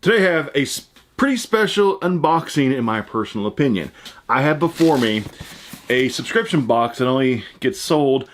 Today I have a pretty special unboxing in my personal opinion. I have before me a subscription box that only gets sold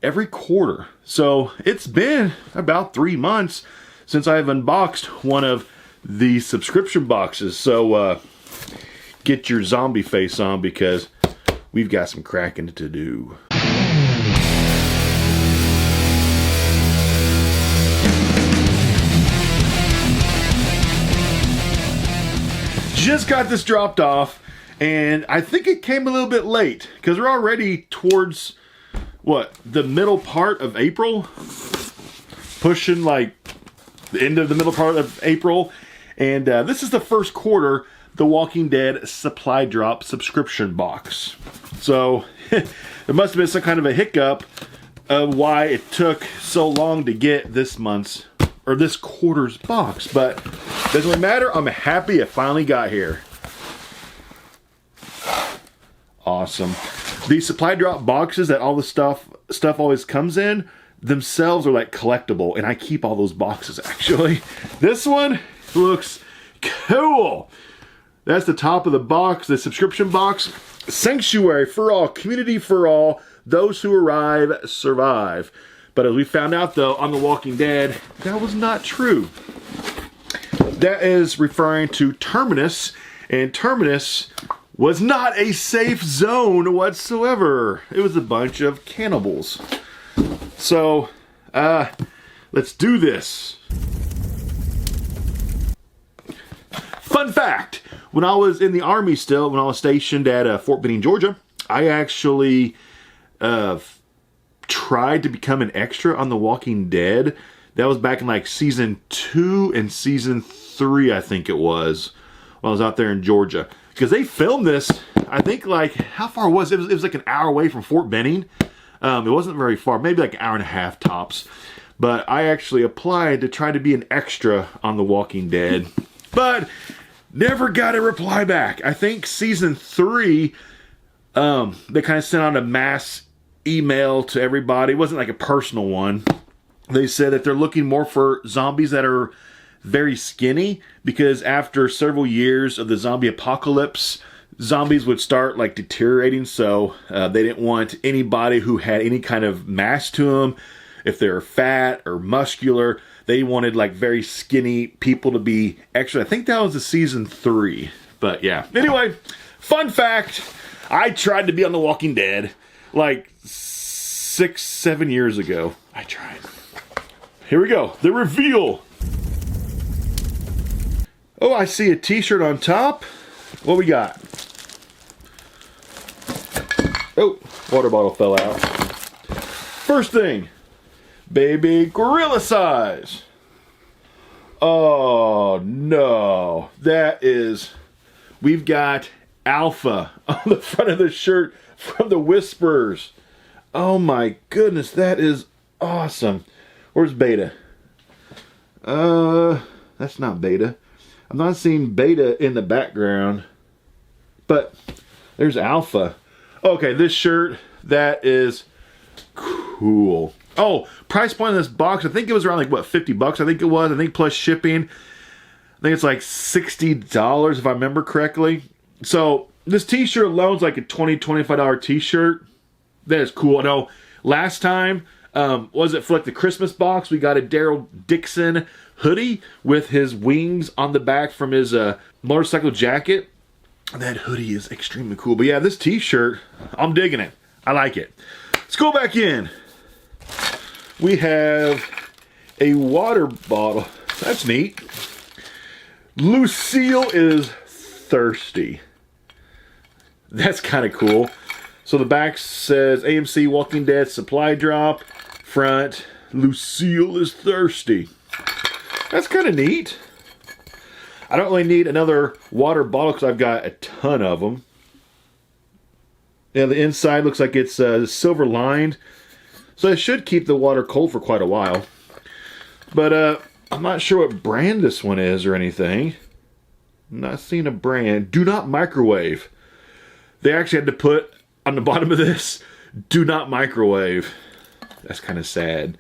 every quarter. So it's been about 3 months since I've unboxed one of these subscription boxes. So get your zombie face on because we've got some cracking to do. Just got this dropped off, and I think it came a little bit late because we're already towards what, the middle part of April, pushing like the end of the middle part of April, and this is the first quarter The Walking Dead supply drop subscription box. So there must have been some kind of a hiccup of why it took so long to get this month's or this quarter's box, but doesn't really matter. I'm happy it finally got here. Awesome. These supply drop boxes that all the stuff always comes in themselves are like collectible, and I keep all those boxes actually. This one looks cool. That's the top of the box, the subscription box. Sanctuary for all, community for all, those who arrive survive. But as we found out though on The Walking Dead, that was not true. That is referring to Terminus, and Terminus was not a safe zone whatsoever. It was a bunch of cannibals. So, let's do this. Fun fact, when I was in the Army still, when I was stationed at Fort Benning, Georgia, I actually tried to become an extra on The Walking Dead. That was back in like season 2 and season 3, I think it was, when I was out there in Georgia. Because they filmed this, I think like, how far was it? It was like an hour away from Fort Benning. It wasn't very far, maybe like an hour and a half tops. But I actually applied to try to be an extra on The Walking Dead. But never got a reply back. I think season 3, they kind of sent out a mass email to everybody. It wasn't like a personal one. They said that they're looking more for zombies that are very skinny, because after several years of the zombie apocalypse, zombies would start like deteriorating. So they didn't want anybody who had any kind of mass to them. If they're fat or muscular, they wanted like very skinny people to be extra. I think that was the season 3. But yeah. Anyway, fun fact, I tried to be on The Walking Dead like 6-7 years ago. I tried. Here we go. The reveal. Oh, I see a t-shirt on top. What we got? Oh, water bottle fell out. First thing, baby gorilla size. Oh no, that is, we've got Alpha on the front of the shirt from the Whisperers. Oh my goodness, that is awesome. Where's Beta? That's not Beta. I'm not seeing Beta in the background, but there's Alpha. Okay, this shirt, that is cool. Oh, price point of this box, I think it was around like, what, 50 bucks? I think it was. I think plus shipping. I think it's like $60 if I remember correctly. So this t-shirt alone is like a $20, $25 t-shirt. That is cool. I know last time, was it for like the Christmas box, we got a Daryl Dixon hoodie with his wings on the back from his motorcycle jacket. That hoodie is extremely cool. But yeah, this t-shirt, I'm digging it. I like it. Let's go back in. We have a water bottle. That's neat. Lucille is thirsty. That's kind of cool. So the back says AMC Walking Dead supply drop. Front, Lucille is thirsty. That's kind of neat. I don't really need another water bottle because I've got a ton of them. Yeah, the inside looks like it's silver lined. So it should keep the water cold for quite a while. But I'm not sure what brand this one is or anything. I'm not seeing a brand. Do not microwave. They actually had to put on the bottom of this, do not microwave. That's kind of sad.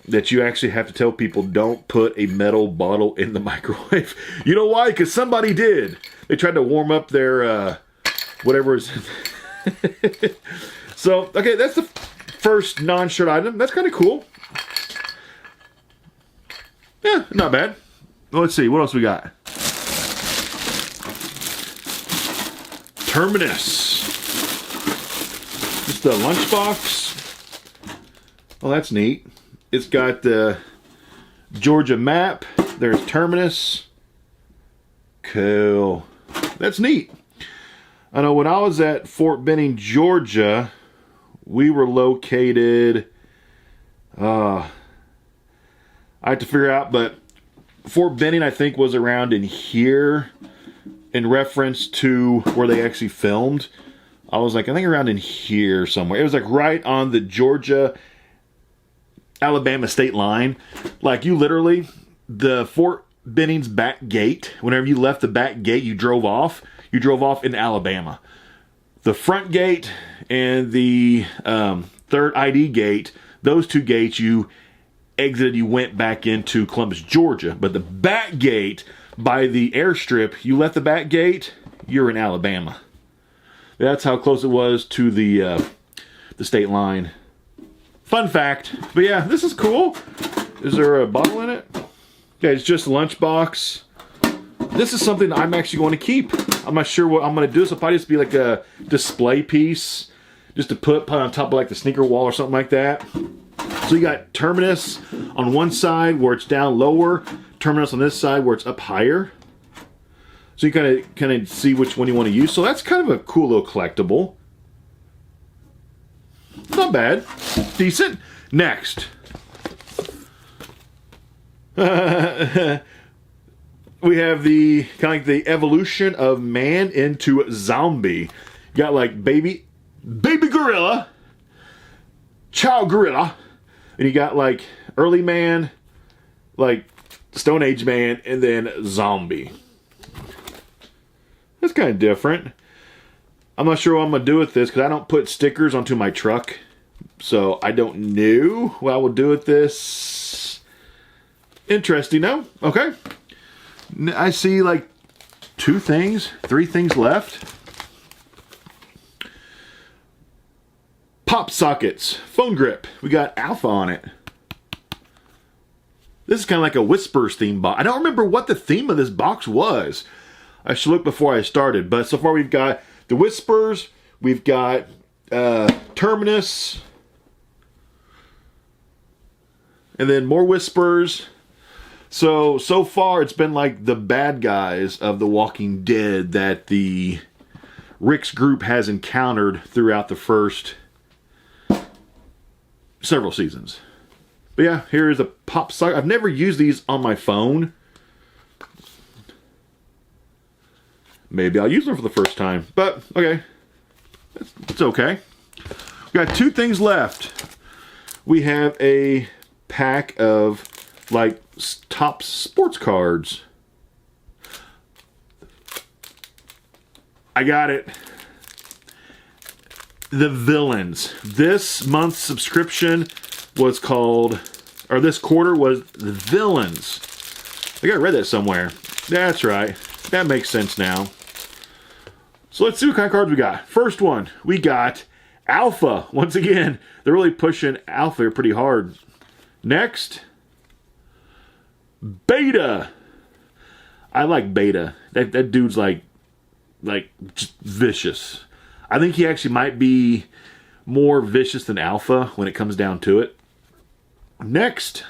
that you actually have to tell people don't put a metal bottle in the microwave. You know why? Because somebody did. They tried to warm up their whatever is. So, okay, that's the first non-shirt item. That's kind of cool. Yeah, not bad. Well, let's see. What else we got? Terminus. Just a lunchbox. Oh, that's neat. It's got the Georgia map. There's Terminus. Cool. That's neat. I know when I was at Fort Benning, Georgia, we were located, I have to figure out, but Fort Benning, I think, was around in here in reference to where they actually filmed. I was like, I think around in here somewhere. It was like right on the Georgia-Alabama state line. Like, you literally, the Fort Benning's back gate, whenever you left the back gate, you drove off into Alabama. The front gate and the third ID gate, those two gates, you exited, you went back into Columbus, Georgia. But the back gate by the airstrip, you left the back gate, you're in Alabama. That's how close it was to the state line. Fun fact. But yeah, this is cool. Is there a bottle in it? Okay, it's just a lunchbox. This is something I'm actually going to keep. I'm not sure what I'm going to do. This will probably just be like a display piece, just to put on top of like the sneaker wall or something like that. So you got Terminus on one side where it's down lower, Terminus on this side where it's up higher. So you kind of see which one you want to use. So that's kind of a cool little collectible. Not bad. Decent. Next. We have the kind of like the evolution of man into zombie. You got like baby gorilla, child gorilla, and you got like early man, like Stone Age man, and then zombie. That's kind of different. I'm not sure what I'm going to do with this because I don't put stickers onto my truck. So I don't know what I will do with this. Interesting, no? Okay. I see like 3 things left. Pop sockets, phone grip. We got Alpha on it. This is kind of like a Whispers theme box. I don't remember what the theme of this box was. I should look before I started. But so far we've got the Whispers. We've got Terminus. And then more Whispers. So far it's been like the bad guys of The Walking Dead that the Rick's group has encountered throughout the first several seasons. But yeah, here is a pop socket. I've never used these on my phone. Maybe I'll use them for the first time. But, okay. It's okay. We got 2 things left. We have a pack of, like, top sports cards. I got it. The Villains. This month's subscription was called, or this quarter was The Villains. I think I read that somewhere. That's right. That makes sense now. So let's see what kind of cards we got. First one, we got Alpha. Once again, they're really pushing Alpha here pretty hard. Next, Beta. I like Beta. That dude's like just vicious. I think he actually might be more vicious than Alpha when it comes down to it. Next,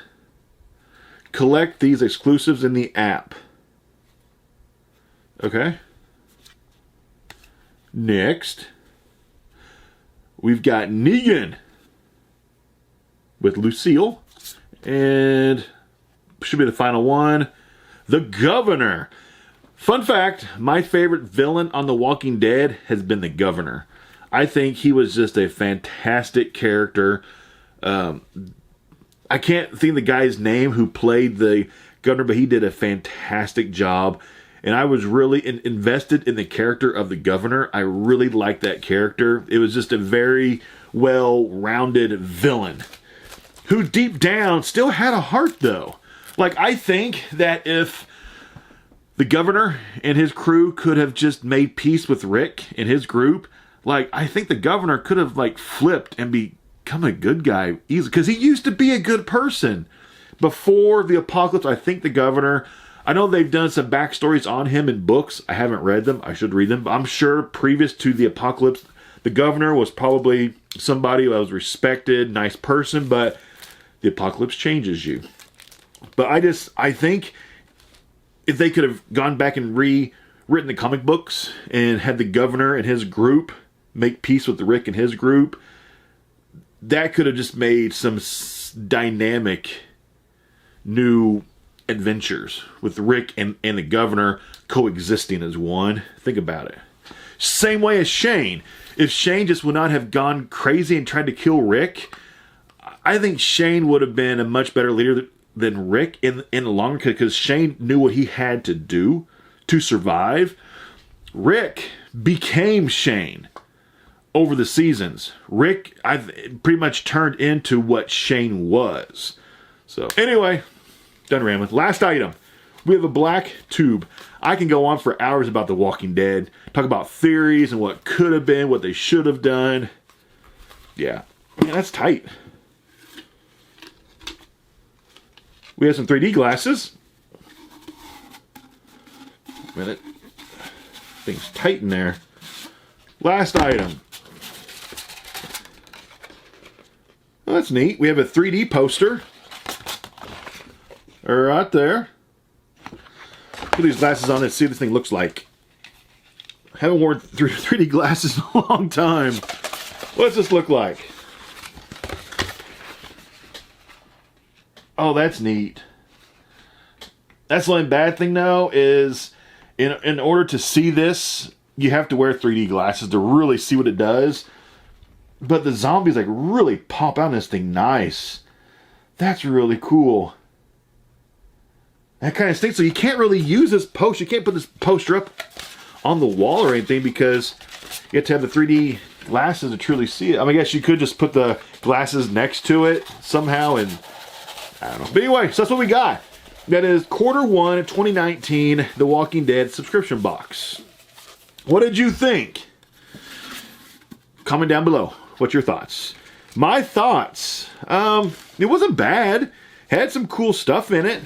collect these exclusives in the app. Okay. Next, we've got Negan with Lucille. And should be the final one, the Governor. Fun fact, my favorite villain on The Walking Dead has been the Governor. I think he was just a fantastic character. I can't think of the guy's name who played the Governor, but he did a fantastic job. And I was really invested in the character of the Governor. I really liked that character. It was just a very well-rounded villain who deep down still had a heart, though. Like, I think that if the governor and his crew could have just made peace with Rick and his group, like, I think the governor could have, like, flipped and become a good guy easily. Because he used to be a good person. Before the apocalypse, I think the governor... I know they've done some backstories on him in books. I haven't read them. I should read them. But I'm sure previous to the apocalypse, the governor was probably somebody who was respected, nice person, but the apocalypse changes you. But I think if they could have gone back and rewritten the comic books and had the governor and his group make peace with Rick and his group, that could have just made some dynamic new adventures with Rick and the governor coexisting as one. Think about it. Same way as Shane. If Shane just would not have gone crazy and tried to kill Rick, I think Shane would have been a much better leader than Rick in the long run, because Shane knew what he had to do to survive. Rick became Shane over the seasons. Rick, I've pretty much turned into what Shane was. So anyway, done rambling. Last item. We have a black tube. I can go on for hours about The Walking Dead. Talk about theories and what could have been, what they should have done. Yeah. I mean, that's tight. We have some 3D glasses. A minute. Thing's tight in there. Last item. Well, that's neat. We have a 3D poster. Right there. Put these glasses on and see what this thing looks like. Haven't worn 3D glasses in a long time. What's this look like? Oh, that's neat. That's the only bad thing, though, is in order to see this, you have to wear 3D glasses to really see what it does. But the zombies, like, really pop out in this thing nice. That's really cool. That kind of stinks. So you can't really use this poster. You can't put this poster up on the wall or anything because you have to have the 3D glasses to truly see it. I mean, I guess you could just put the glasses next to it somehow, and I don't know. But anyway, so that's what we got. That is Q1 2019, The Walking Dead subscription box. What did you think? Comment down below. What's your thoughts? My thoughts, it wasn't bad. Had some cool stuff in it.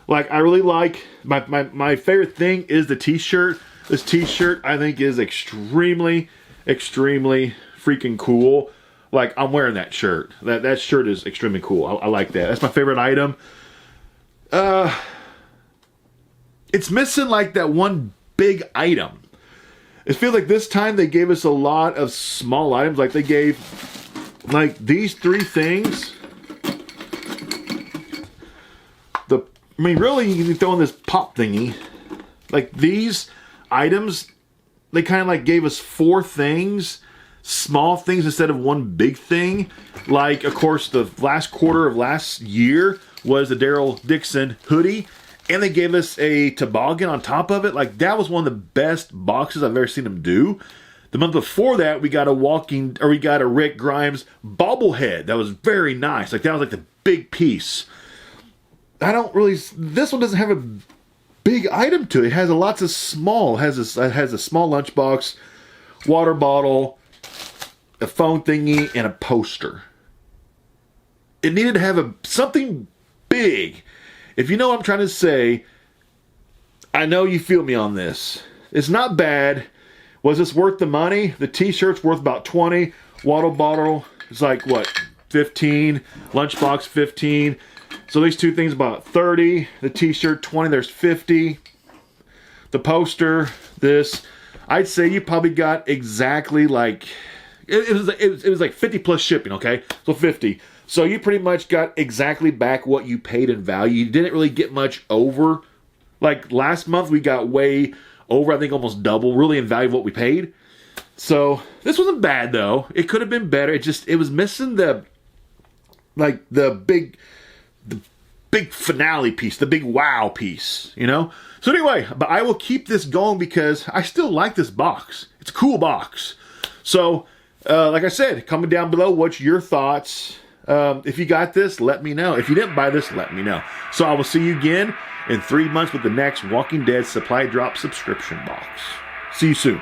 Like, I really like, my favorite thing is the t-shirt. This t-shirt, I think, is extremely, extremely freaking cool. Like, I'm wearing that shirt. That shirt is extremely cool. I like that. That's my favorite item. It's missing, like, that one big item. It feels like this time they gave us a lot of small items. Like, they gave, like, these 3 things. I mean, really, you can throw in this pop thingy. Like, these items, they kind of, like, gave us 4 things. Small things instead of one big thing. Like, of course, the last quarter of last year was the Daryl Dixon hoodie. And they gave us a toboggan on top of it. Like, that was one of the best boxes I've ever seen them do. The month before that, we got a Rick Grimes bobblehead. That was very nice. Like, that was like the big piece. This one doesn't have a big item to it. It has lots of small. It has a small lunchbox, water bottle, a phone thingy, and a poster. It needed to have something big. If you know what I'm trying to say, I know you feel me on this. It's not bad. Was this worth the money? The t-shirt's worth about 20. Water bottle is like, what, 15? Lunchbox, 15. So these 2 things about 30. The t-shirt, 20. There's 50. The poster, this. I'd say you probably got exactly like... It was like 50 plus shipping, okay? So 50. So you pretty much got exactly back what you paid in value. You didn't really get much over. Like last month, we got way over, I think almost double, really in value of what we paid. So this wasn't bad, though. It could have been better. It was missing the big finale piece, the big wow piece, you know? So anyway, but I will keep this going because I still like this box. It's a cool box. So, like I said, comment down below what's your thoughts. If you got this, let me know. If you didn't buy this, let me know. So I will see you again in 3 months with the next Walking Dead supply drop subscription box. See you soon.